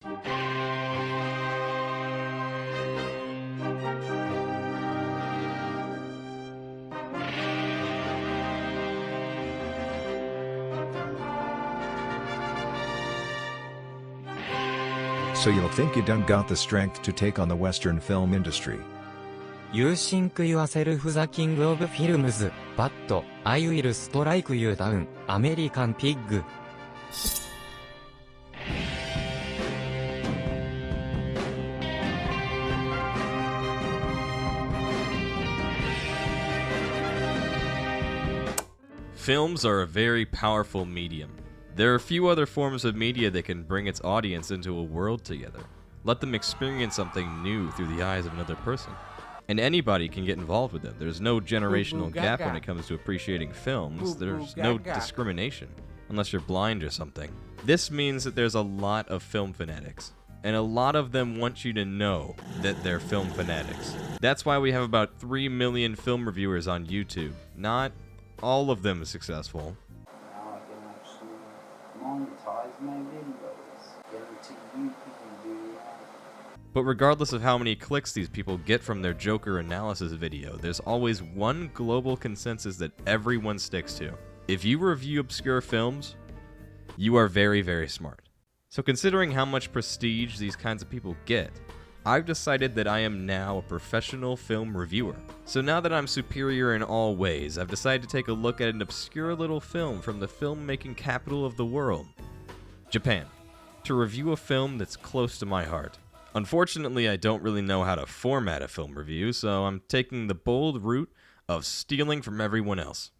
So you'll think you done got the strength to take on the Western film industry. You think yourself the king of films, but I will strike you down, American pig. Films are a very powerful medium. There are few other forms of media that can bring its audience into a world together. Let them experience something new through the eyes of another person. And anybody can get involved with them. There's no generational gap when it comes to appreciating films. There's no discrimination, unless you're blind or something. This means that there's a lot of film fanatics, and a lot of them want you to know that they're film fanatics. That's why we have about 3 million film reviewers on YouTube. Not all of them successful. Now I can actually monetize my videos. Guarantee you can do that. But regardless of how many clicks these people get from their Joker analysis video, there's always one global consensus that everyone sticks to. If you review obscure films, you are very, very smart. So considering how much prestige these kinds of people get, I've decided that I am now a professional film reviewer. So now that I'm superior in all ways, I've decided to take a look at an obscure little film from the filmmaking capital of the world, Japan, to review a film that's close to my heart. Unfortunately, I don't really know how to format a film review, so I'm taking the bold route of stealing from everyone else.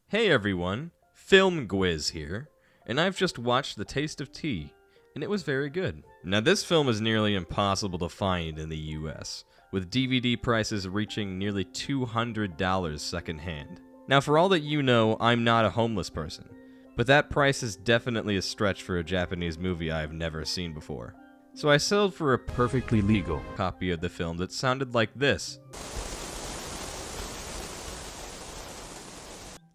Hey everyone, Film Gwiz here, and I've just watched The Taste of Tea, and it was very good. Now this film is nearly impossible to find in the US, with DVD prices reaching nearly $200 secondhand. Now for all that you know, I'm not a homeless person, but that price is definitely a stretch for a Japanese movie I've never seen before. So I settled for a perfectly legal copy of the film that sounded like this.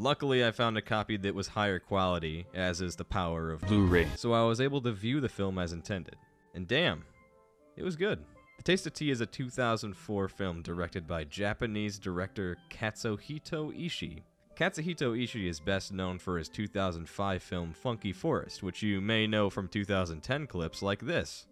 Luckily, I found a copy that was higher quality, as is the power of Blu-ray, so I was able to view the film as intended. And damn, it was good. The Taste of Tea is a 2004 film directed by Japanese director Katsuhito Ishii. Katsuhito Ishii is best known for his 2005 film Funky Forest, which you may know from 2010 clips like this.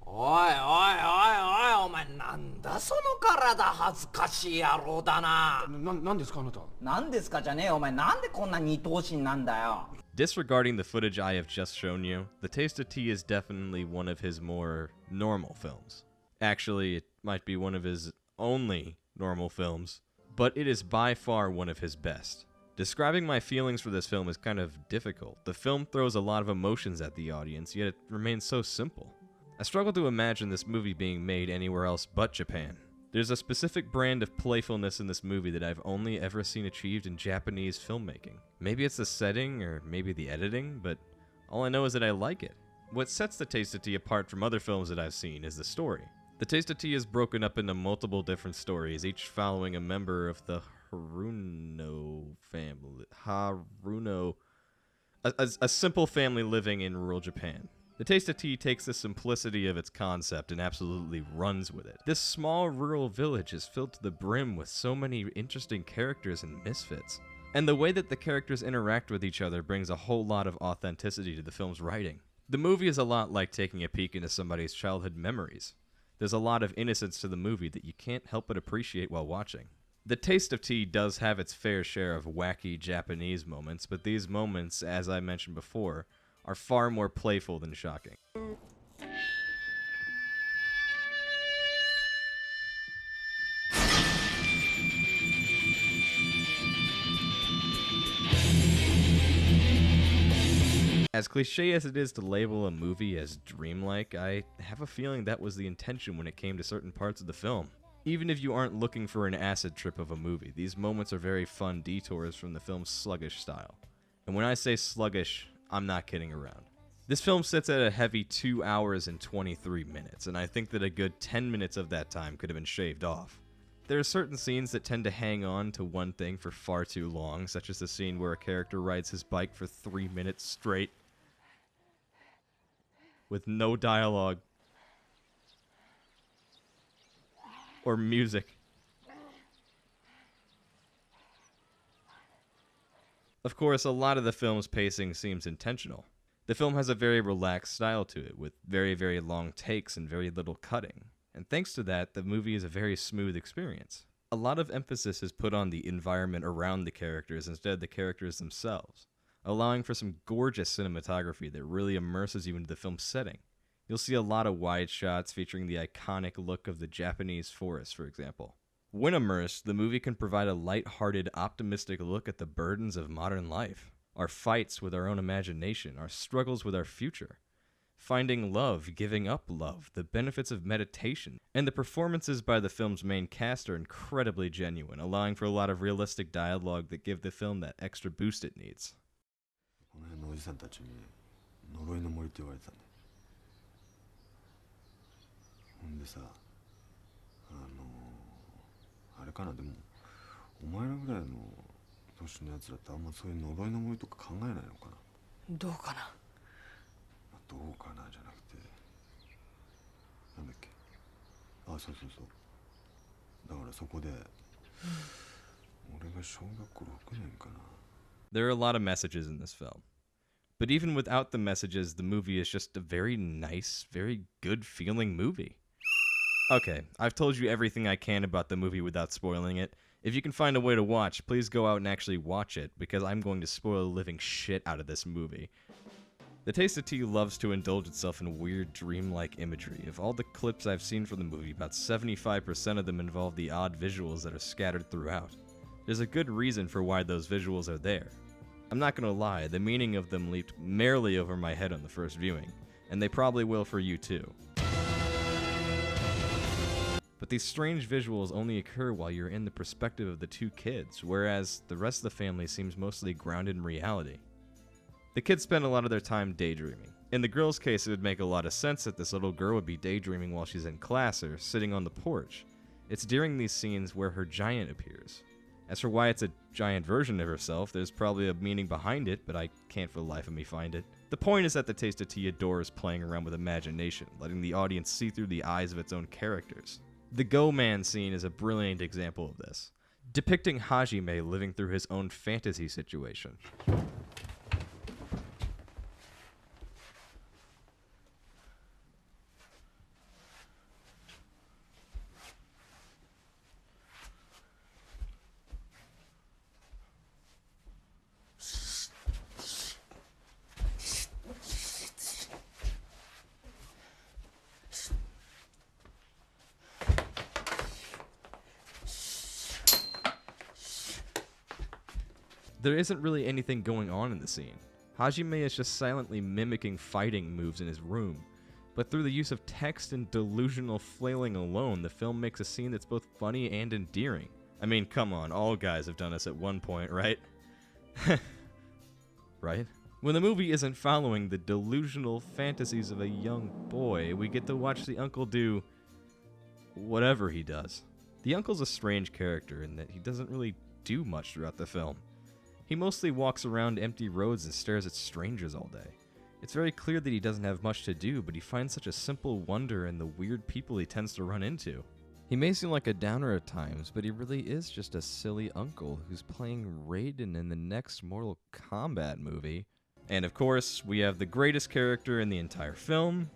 Oi, oi, oi, oi, お前なんだその体恥ずかしい野郎だな。なんですかあなた。なんですかじゃねえよ、お前なんでこんな二頭身なんだよ。Disregarding the footage I have just shown you, The Taste of Tea is definitely one of his more normal films. Actually, it might be one of his only normal films, but it is by far one of his best. Describing my feelings for this film is kind of difficult. The film throws a lot of emotions at the audience, yet it remains so simple. I struggle to imagine this movie being made anywhere else but Japan. There's a specific brand of playfulness in this movie that I've only ever seen achieved in Japanese filmmaking. Maybe it's the setting, or maybe the editing, but all I know is that I like it. What sets The Taste of Tea apart from other films that I've seen is the story. The Taste of Tea is broken up into multiple different stories, each following a member of the Haruno family. A simple family living in rural Japan. The Taste of Tea takes the simplicity of its concept and absolutely runs with it. This small rural village is filled to the brim with so many interesting characters and misfits. And the way that the characters interact with each other brings a whole lot of authenticity to the film's writing. The movie is a lot like taking a peek into somebody's childhood memories. There's a lot of innocence to the movie that you can't help but appreciate while watching. The Taste of Tea does have its fair share of wacky Japanese moments, but these moments, as I mentioned before, are far more playful than shocking. As cliche as it is to label a movie as dreamlike, I have a feeling that was the intention when it came to certain parts of the film. Even if you aren't looking for an acid trip of a movie, these moments are very fun detours from the film's sluggish style. And when I say sluggish, I'm not kidding around. This film sits at a heavy 2 hours and 23 minutes, and I think that a good 10 minutes of that time could have been shaved off. There are certain scenes that tend to hang on to one thing for far too long, such as the scene where a character rides his bike for 3 minutes straight, with no dialogue or music. Of course, a lot of the film's pacing seems intentional. The film has a very relaxed style to it, with very, very long takes and very little cutting. And thanks to that, the movie is a very smooth experience. A lot of emphasis is put on the environment around the characters instead of the characters themselves, allowing for some gorgeous cinematography that really immerses you into the film's setting. You'll see a lot of wide shots featuring the iconic look of the Japanese forest, for example. When immersed, the movie can provide a light-hearted, optimistic look at the burdens of modern life. Our fights with our own imagination, our struggles with our future, finding love, giving up love, the benefits of meditation, and the performances by the film's main cast are incredibly genuine, allowing for a lot of realistic dialogue that give the film that extra boost it needs. この辺のおじさんたちに呪いの森って言われてたんだ。ほんでさ、あれかな、でもお前らぐらいの年のやつらってあんまそういう呪いの森とか考えないのかな。どうかな。どうかなじゃなくて、なんだっけ。あ、そうそうそう。だからそこで、俺が小学校6年かな。There are a lot of messages in this film. But even without the messages, the movie is just a very nice, very good feeling movie. Okay, I've told you everything I can about the movie without spoiling it. If you can find a way to watch, please go out and actually watch it, because I'm going to spoil the living shit out of this movie. The Taste of Tea loves to indulge itself in weird, dreamlike imagery. Of all the clips I've seen from the movie, about 75% of them involve the odd visuals that are scattered throughout. There's a good reason for why those visuals are there. I'm not gonna lie, the meaning of them leaped merely over my head on the first viewing, and they probably will for you too. But these strange visuals only occur while you're in the perspective of the two kids, whereas the rest of the family seems mostly grounded in reality. The kids spend a lot of their time daydreaming. In the girl's case, it would make a lot of sense that this little girl would be daydreaming while she's in class or sitting on the porch. It's during these scenes where her giant appears. As for why it's a giant version of herself, there's probably a meaning behind it, but I can't for the life of me find it. The point is that the Taste of Tea adores playing around with imagination, letting the audience see through the eyes of its own characters. The Go Man scene is a brilliant example of this, depicting Hajime living through his own fantasy situation. There isn't really anything going on in the scene. Hajime is just silently mimicking fighting moves in his room, but through the use of text and delusional flailing alone, the film makes a scene that's both funny and endearing. I mean, come on, all guys have done this at one point, right? Right? When the movie isn't following the delusional fantasies of a young boy, we get to watch the uncle do whatever he does. The uncle's a strange character in that he doesn't really do much throughout the film. He mostly walks around empty roads and stares at strangers all day. It's very clear that he doesn't have much to do, but he finds such a simple wonder in the weird people he tends to run into. He may seem like a downer at times, but he really is just a silly uncle who's playing Raiden in the next Mortal Kombat movie. And of course, we have the greatest character in the entire film,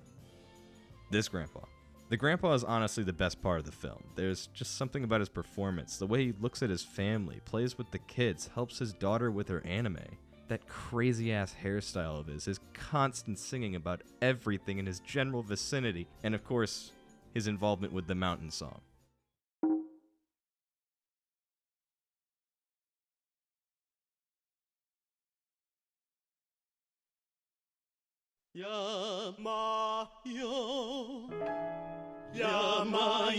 this grandpa. The grandpa is honestly the best part of the film. There's just something about his performance, the way he looks at his family, plays with the kids, helps his daughter with her anime. That crazy-ass hairstyle of his constant singing about everything in his general vicinity, and of course, his involvement with the mountain song. Yama yo, yama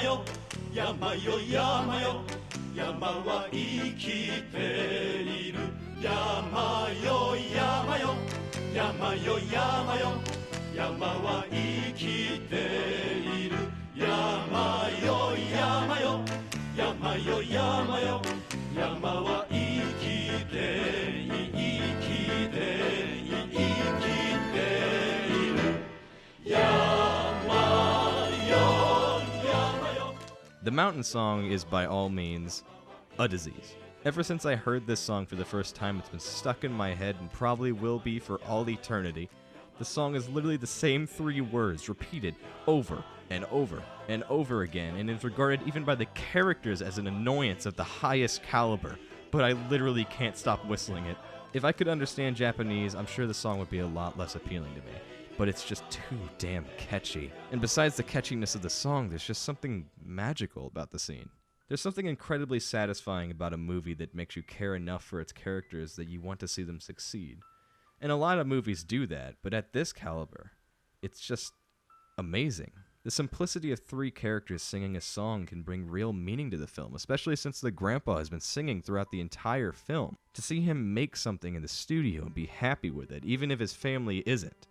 yo, yama yo, yama yo, yama wa ikite iru. Yama yo, yama yo, 山よ山よ山は生きている山よ山よ山よ山よ山は生きている生きている生きている山よ山よ The Mountain Song is by all means a disease. Ever since I heard this song for the first time, it's been stuck in my head and probably will be for all eternity. The song is literally the same 3 words repeated over and over and over again, and is regarded even by the characters as an annoyance of the highest caliber, but I literally can't stop whistling it. If I could understand Japanese, I'm sure the song would be a lot less appealing to me, but it's just too damn catchy. And besides the catchiness of the song, there's just something magical about the scene. There's something incredibly satisfying about a movie that makes you care enough for its characters that you want to see them succeed. And a lot of movies do that, but at this caliber, it's just amazing. The simplicity of 3 characters singing a song can bring real meaning to the film, especially since the grandpa has been singing throughout the entire film. To see him make something in the studio and be happy with it, even if his family isn't,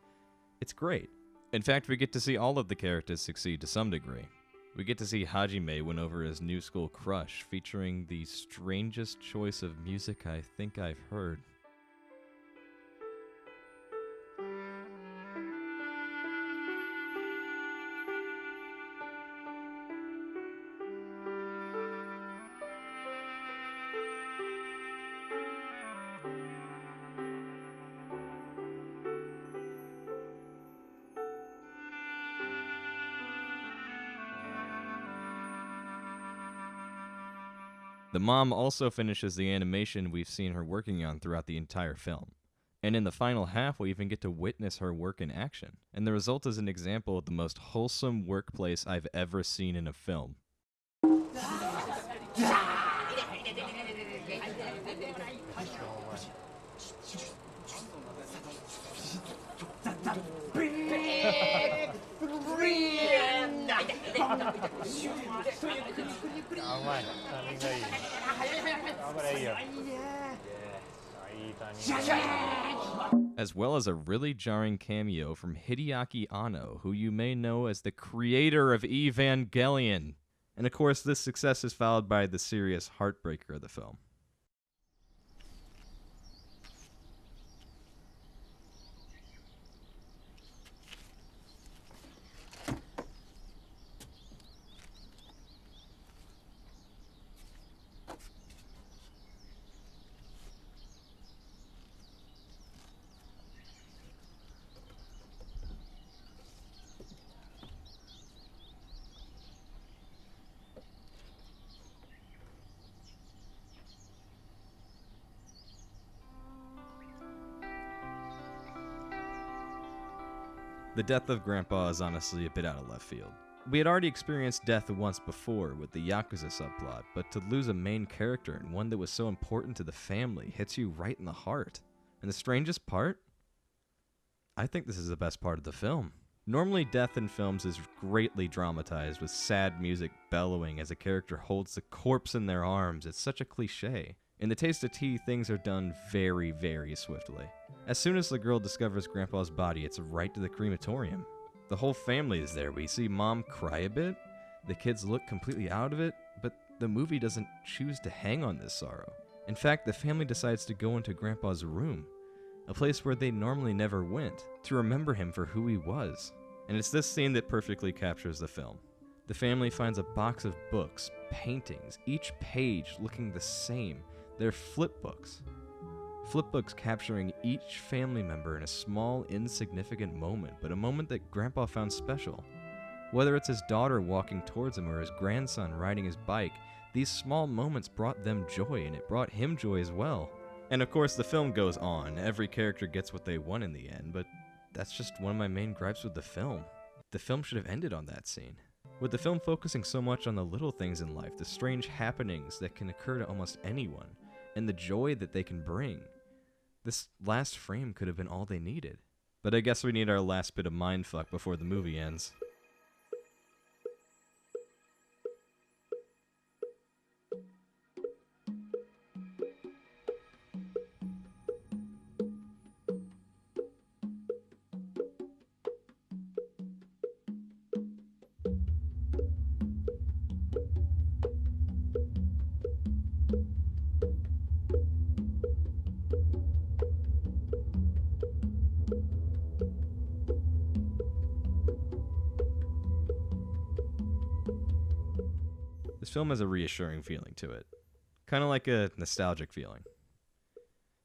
it's great. In fact, we get to see all of the characters succeed to some degree. We get to see Hajime win over his new school crush, featuring the strangest choice of music I think I've heard. The mom also finishes the animation we've seen her working on throughout the entire film. And in the final half, we even get to witness her work in action. And the result is an example of the most wholesome workplace I've ever seen in a film. As well as a really jarring cameo from Hideaki Anno, who you may know as the creator of Evangelion. And of course, this success is followed by the serious heartbreaker of the film. The death of Grandpa is honestly a bit out of left field. We had already experienced death once before with the Yakuza subplot, but to lose a main character and one that was so important to the family hits you right in the heart. And the strangest part? I think this is the best part of the film. Normally death in films is greatly dramatized with sad music bellowing as a character holds the corpse in their arms. It's such a cliche. In The Taste of Tea, things are done very, very swiftly. As soon as the girl discovers Grandpa's body, it's right to the crematorium. The whole family is there. We see Mom cry a bit, the kids look completely out of it, but the movie doesn't choose to hang on this sorrow. In fact, the family decides to go into Grandpa's room, a place where they normally never went, to remember him for who he was. And it's this scene that perfectly captures the film. The family finds a box of books, paintings, each page looking the same. They're flip books. Flip books capturing each family member in a small, insignificant moment, but a moment that Grandpa found special. Whether it's his daughter walking towards him or his grandson riding his bike, these small moments brought them joy, and it brought him joy as well. And of course, the film goes on. Every character gets what they want in the end, but that's just one of my main gripes with the film. The film should have ended on that scene. With the film focusing so much on the little things in life, the strange happenings that can occur to almost anyone, and the joy that they can bring, this last frame could have been all they needed. But I guess we need our last bit of mindfuck before the movie ends. This film has a reassuring feeling to it. Kind of like a nostalgic feeling.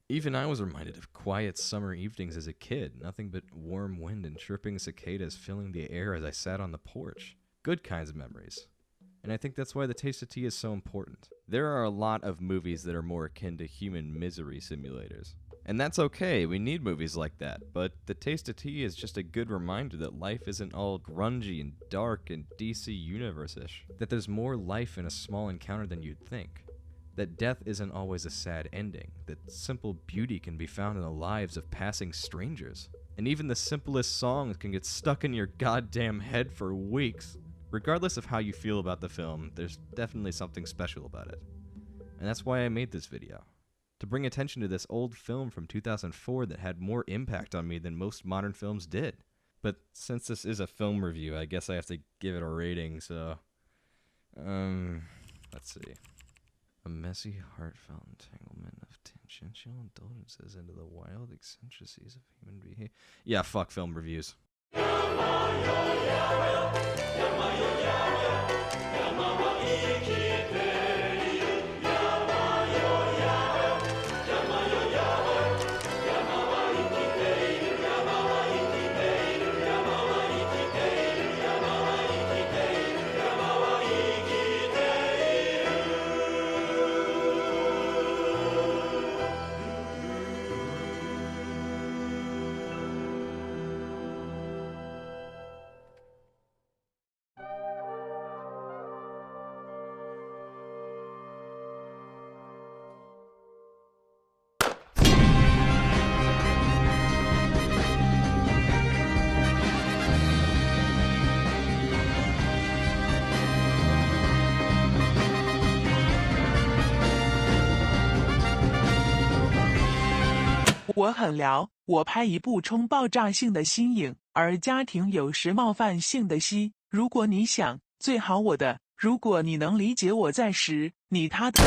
Even I was reminded of quiet summer evenings as a kid, nothing but warm wind and chirping cicadas filling the air as I sat on the porch. Good kinds of memories. And I think that's why The Taste of Tea is so important. There are a lot of movies that are more akin to human misery simulators. And that's okay, we need movies like that, but The Taste of Tea is just a good reminder that life isn't all grungy and dark and DC Universe-ish. That there's more life in a small encounter than you'd think. That death isn't always a sad ending, that simple beauty can be found in the lives of passing strangers. And even the simplest songs can get stuck in your goddamn head for weeks. Regardless of how you feel about the film, there's definitely something special about it. And that's why I made this video. To bring attention to this old film from 2004 that had more impact on me than most modern films did. But since this is a film review, I guess I have to give it a rating, so... let's see. A messy, heartfelt entanglement of tangential indulgences into the wild eccentricities of human behavior. Yeah, fuck film reviews.我很聊，我拍一部冲爆炸性的新颖，而家庭有时冒犯性的戏。如果你想，最好我的，如果你能理解我在时，你他的。